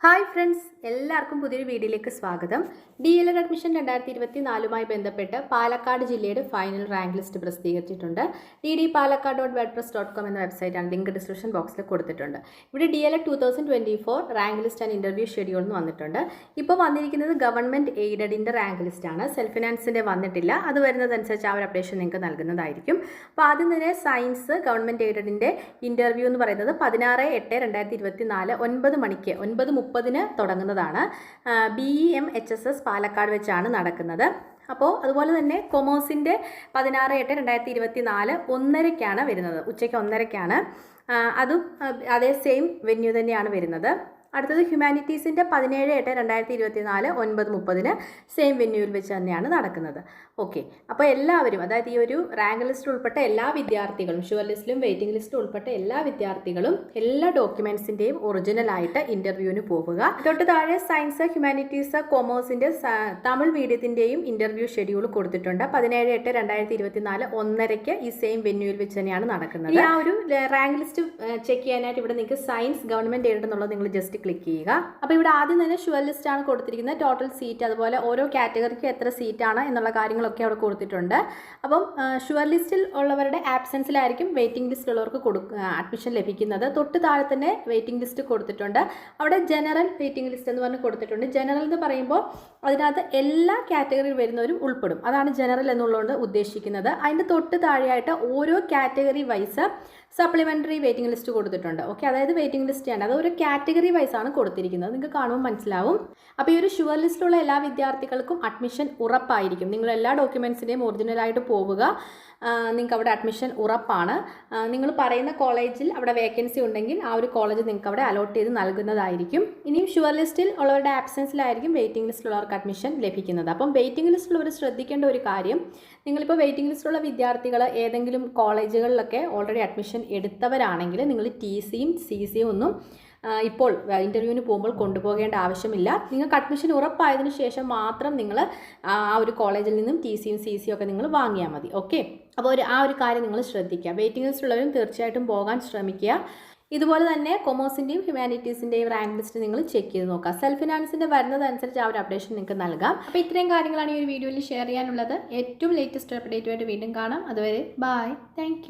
Hi friends, എല്ലാവർക്കും പുതിയൊരു വീഡിയോയിലേക്ക് സ്വാഗതം. DLED അഡ്മിഷൻ 2024 ബന്ധപ്പെട്ട് പാലക്കാട് ജില്ലയുടെ ഫൈനൽ റാങ്ക് ലിസ്റ്റ് പ്രസിദ്ധീകരിച്ചിട്ടുണ്ട്. ddpalakkad.wordpress.com എന്ന വെബ്സൈറ്റാണ്, ലിങ്ക് ഡിസ്ക്രിപ്ഷൻ ബോക്സിൽ കൊടുത്തിട്ടുണ്ട്. ഇവിടെ DLED 2024 rank list and interview schedule എന്ന് വന്നിട്ടുണ്ട്. ഇപ്പോൾ വന്നിരിക്കുന്നത് ഗവൺമെൻറ് എയ്ഡഡിൻ്റെ റാങ്ക് ലിസ്റ്റാണ്. സെൽഫ് ഫിനാൻസിൻ്റെ വന്നിട്ടില്ല. അത് വരുന്നതനുസരിച്ച് ആ ഒരു അപ്ഡേഷൻ നിങ്ങൾക്ക് നൽകുന്നതായിരിക്കും. അപ്പോൾ ആദ്യം തന്നെ സയൻസ് ഗവൺമെൻറ് എയ്ഡഡിൻ്റെ ഇൻ്റർവ്യൂ എന്ന് പറയുന്നത് 16/8/2024 9 മണിക്ക് 9:30 തുടങ്ങുന്നതാണ്. BEMHSS പാലക്കാട് വെച്ചാണ് നടക്കുന്നത്. അപ്പോൾ അതുപോലെ തന്നെ കൊമേഴ്സിൻ്റെ 16/8/2024 1:30 വരുന്നത്, ഉച്ചയ്ക്ക് 1:30. അതും അതേ സെയിം വെന്യൂ തന്നെയാണ് വരുന്നത്. അടുത്തത് ഹ്യൂമാനിറ്റീസിൻ്റെ 17/8/2024 9:30 സെയിം വെന്യൂവിൽ വെച്ച് തന്നെയാണ് നടക്കുന്നത്. ഓക്കെ, അപ്പോൾ എല്ലാവരും, അതായത് ഈ ഒരു റാങ്ക് ലിസ്റ്റിൽ ഉൾപ്പെട്ട എല്ലാ വിദ്യാർത്ഥികളും, ഷുവർ ലിസ്റ്റിലും വെയിറ്റിംഗ് ലിസ്റ്റിലും ഉൾപ്പെട്ട എല്ലാ വിദ്യാർത്ഥികളും എല്ലാ ഡോക്യുമെൻസിൻ്റെയും ഒറിജിനലായിട്ട് ഇൻ്റർവ്യൂവിന് പോവുക. തൊട്ട് താഴെ സയൻസ്, ഹ്യൂമാനിറ്റീസ്, കൊമേഴ്സിൻ്റെ തമിഴ് മീഡിയത്തിൻ്റെയും ഇൻ്റർവ്യൂ ഷെഡ്യൂൾ കൊടുത്തിട്ടുണ്ട്. 17/8/2024 1:30 ഈ സെയിം വെന്യൂവിൽ വെച്ച് തന്നെയാണ് നടക്കുന്നത്. ആ ഒരു റാങ്ക് ലിസ്റ്റ് ചെക്ക് ചെയ്യാനായിട്ട് ഇവിടെ നിങ്ങൾക്ക് സയൻസ് ഗവൺമെൻറ് എയ്ഡ് എന്നുള്ളത് നിങ്ങൾ ജസ്റ്റ് ക്ലിക്ക് ചെയ്യുക. അപ്പോൾ ഇവിടെ ആദ്യം തന്നെ ഷുവർ ലിസ്റ്റ് ആണ് കൊടുത്തിരിക്കുന്നത്. ടോട്ടൽ സീറ്റ്, അതുപോലെ ഓരോ കാറ്റഗറിക്ക് എത്ര സീറ്റാണ് എന്നുള്ള കാര്യങ്ങളൊക്കെ അവിടെ കൊടുത്തിട്ടുണ്ട്. അപ്പം ഷുവർ ലിസ്റ്റിൽ ഉള്ളവരുടെ ആബ്സെൻസിലായിരിക്കും വെയിറ്റിംഗ് ലിസ്റ്റിലുള്ളവർക്ക് അഡ്മിഷൻ ലഭിക്കുന്നത്. തൊട്ട് താഴെ തന്നെ വെയിറ്റിംഗ് ലിസ്റ്റ് കൊടുത്തിട്ടുണ്ട്. അവിടെ ജനറൽ വെയിറ്റിംഗ് ലിസ്റ്റ് എന്ന് പറഞ്ഞ് കൊടുത്തിട്ടുണ്ട്. ജനറൽ എന്ന് പറയുമ്പോൾ അതിനകത്ത് എല്ലാ കാറ്റഗറിയിൽ വരുന്നവരും ഉൾപ്പെടും. അതാണ് ജനറൽ എന്നുള്ളതുകൊണ്ട് ഉദ്ദേശിക്കുന്നത്. അതിൻ്റെ തൊട്ട് താഴെയായിട്ട് ഓരോ category wise supplementary waiting list കൊടുത്തിട്ടുണ്ട്. ഓക്കെ, അതായത് വെയിറ്റിംഗ് ലിസ്റ്റാണ്, അത് ഒരു കാറ്റഗറി വൈസ് ആണ് കൊടുത്തിരിക്കുന്നത്. നിങ്ങൾക്ക് കാണുമ്പോൾ മനസ്സിലാവും. അപ്പോൾ ഈ ഒരു ഷുവർ ലിസ്റ്റിലുള്ള എല്ലാ വിദ്യാർത്ഥികൾക്കും അഡ്മിഷൻ ഉറപ്പായിരിക്കും. നിങ്ങൾ എല്ലാ ഡോക്യുമെൻസിൻ്റെയും ഒറിജിനലായിട്ട് പോവുക. നിങ്ങൾക്ക് അവിടെ അഡ്മിഷൻ ഉറപ്പാണ്. നിങ്ങൾ പറയുന്ന കോളേജിൽ അവിടെ വേക്കൻസി ഉണ്ടെങ്കിൽ ആ ഒരു കോളേജ് നിങ്ങൾക്ക് അവിടെ അലോട്ട് ചെയ്ത് നൽകുന്നതായിരിക്കും. ഇനിയും ഷുവർ ലിസ്റ്റിൽ ഉള്ളവരുടെ ആബ്സെൻസിലായിരിക്കും വെയിറ്റിംഗ് ലിസ്റ്റിലുള്ളവർക്ക് അഡ്മിഷൻ ലഭിക്കുന്നത്. അപ്പം വെയിറ്റിംഗ് ലിസ്റ്റിലുള്ളവർ ശ്രദ്ധിക്കേണ്ട ഒരു കാര്യം, നിങ്ങളിപ്പോൾ വെയിറ്റിംഗ് ലിസ്റ്റിലുള്ള വിദ്യാർത്ഥികൾ ഏതെങ്കിലും കോളേജുകളിലൊക്കെ ഓൾറെഡി അഡ്മിഷൻ എടുത്തവരാണെങ്കിൽ നിങ്ങൾ TCയും CCയും ഒന്നും ഇപ്പോൾ ഇൻ്റർവ്യൂവിന് പോകുമ്പോൾ കൊണ്ടുപോകേണ്ട ആവശ്യമില്ല. നിങ്ങൾക്ക് അഡ്മിഷൻ ഉറപ്പായതിനു ശേഷം മാത്രം നിങ്ങൾ ആ ഒരു കോളേജിൽ നിന്നും TCയും CCയും ഒക്കെ നിങ്ങൾ വാങ്ങിയാൽ മതി. ഓക്കെ, അപ്പോൾ ആ ഒരു കാര്യം നിങ്ങൾ ശ്രദ്ധിക്കുക. വെയിറ്റിംഗ് ലിസ്റ്റിലുള്ളവരും തീർച്ചയായിട്ടും പോകാൻ ശ്രമിക്കുക. ഇതുപോലെ തന്നെ കൊമേഴ്സിൻ്റെയും ഹ്യൂമാനിറ്റീസിൻ്റെയും റാങ്ക് ലിസ്റ്റ് നിങ്ങൾ ചെക്ക് ചെയ്ത് നോക്കുക. സെൽഫ് ഫിനാൻസിൻ്റെ വരുന്നതനുസരിച്ച് ആ ഒരു അപ്ഡേഷൻ നിങ്ങൾക്ക് നൽകാം. അപ്പോൾ ഇത്രയും കാര്യങ്ങളാണ് ഈ ഒരു വീഡിയോയിൽ ഷെയർ ചെയ്യാനുള്ളത്. ഏറ്റവും ലേറ്റസ്റ്റ് അപ്ഡേറ്റുമായിട്ട് വീണ്ടും കാണാം. അതുവരെ ബൈ, താങ്ക്